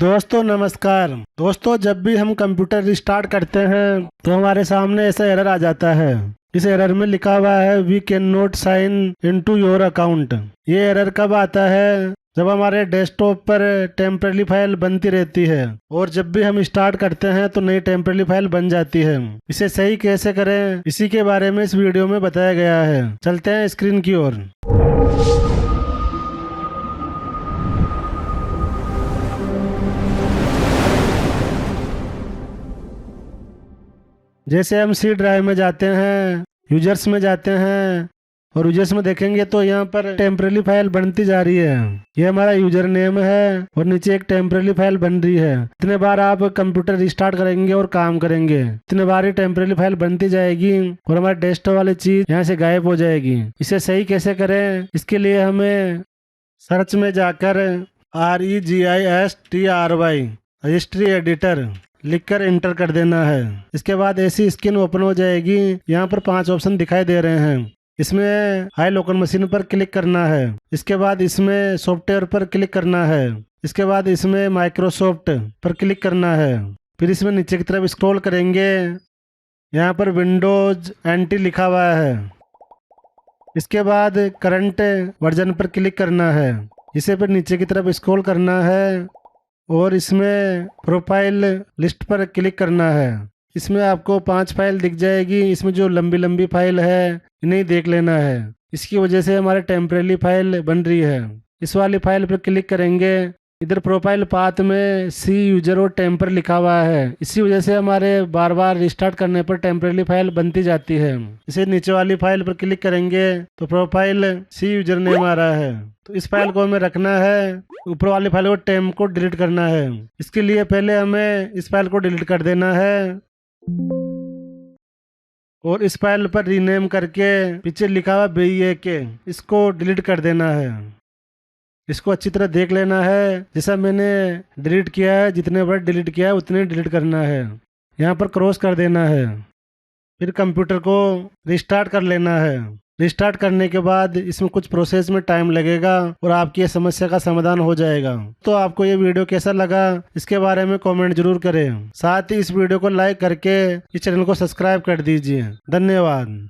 दोस्तों नमस्कार। दोस्तों जब भी हम कंप्यूटर रिस्टार्ट करते हैं तो हमारे सामने ऐसा एरर आ जाता है। इस एरर में लिखा हुआ है we can not sign into your account. ये एरर कब आता है? जब हमारे डेस्कटॉप पर टेम्परेरी फाइल बनती रहती है और जब भी हम स्टार्ट करते हैं तो नई टेम्परेरी फाइल बन जाती है। इसे सही कैसे करें इसी के बारे में इस वीडियो में बताया गया है। चलते हैं स्क्रीन की ओर। जैसे हम सी ड्राइव में जाते हैं, यूजर्स में जाते हैं और यूजर्स में देखेंगे तो यहाँ पर टेम्परेरी फाइल बनती जा रही है। ये हमारा यूजर नेम है और नीचे एक टेम्परेरी फाइल बन रही है। इतने बार आप कंप्यूटर रिस्टार्ट करेंगे और काम करेंगे, इतने बार ही टेम्परेरी फाइल बनती जाएगी और हमारे डेस्कटॉप वाली चीज यहाँ से गायब हो जाएगी। इसे सही कैसे करें? इसके लिए हमें सर्च में जाकर REGISTRY रजिस्ट्री एडिटर लिखकर इंटर कर देना है। इसके बाद ऐसी स्क्रीन ओपन हो जाएगी। यहाँ पर 5 ऑप्शन दिखाई दे रहे हैं। इसमें हाई लोकल मशीन पर क्लिक करना है। इसके बाद इसमें सॉफ्टवेयर पर क्लिक करना है। इसके बाद इसमें माइक्रोसॉफ्ट पर क्लिक करना है। फिर इसमें नीचे की तरफ स्क्रॉल करेंगे, यहाँ पर विंडोज NT लिखा हुआ है। इसके बाद करंट वर्जन पर क्लिक करना है। इसे फिर नीचे की तरफ स्क्रॉल करना है और इसमें प्रोफाइल लिस्ट पर क्लिक करना है। इसमें आपको 5 फाइल दिख जाएगी। इसमें जो लंबी लंबी फाइल है इन्हें देख लेना है। इसकी वजह से हमारे टेम्परेरी फाइल बन रही है। इस वाली फाइल पर क्लिक करेंगे। इधर प्रोफाइल पाथ में सी यूजर और टेम्पर लिखा हुआ है। इसी वजह से हमारे बार बार रिस्टार्ट करने पर टेम्परेरी फाइल बनती जाती है। इसे नीचे वाली फाइल पर क्लिक करेंगे तो प्रोफाइल सी यूजर नेम आ रहा है। तो इस फाइल को हमें रखना है। ऊपर वाली फाइल को टेम्प को डिलीट करना है। इसके लिए पहले हमें इस फाइल को डिलीट कर देना है और इस फाइल पर रीनेम करके पीछे लिखा हुआ BAK इसको डिलीट कर देना है। इसको अच्छी तरह देख लेना है। जैसा मैंने डिलीट किया है, जितने बार डिलीट किया है उतने डिलीट करना है। यहाँ पर क्रॉस कर देना है। फिर कंप्यूटर को रिस्टार्ट कर लेना है। रिस्टार्ट करने के बाद इसमें कुछ प्रोसेस में टाइम लगेगा और आपकी इस समस्या का समाधान हो जाएगा। तो आपको ये वीडियो कैसा लगा इसके बारे में कमेंट जरूर करें। साथ ही इस वीडियो को लाइक करके इस चैनल को सब्सक्राइब कर दीजिए। धन्यवाद।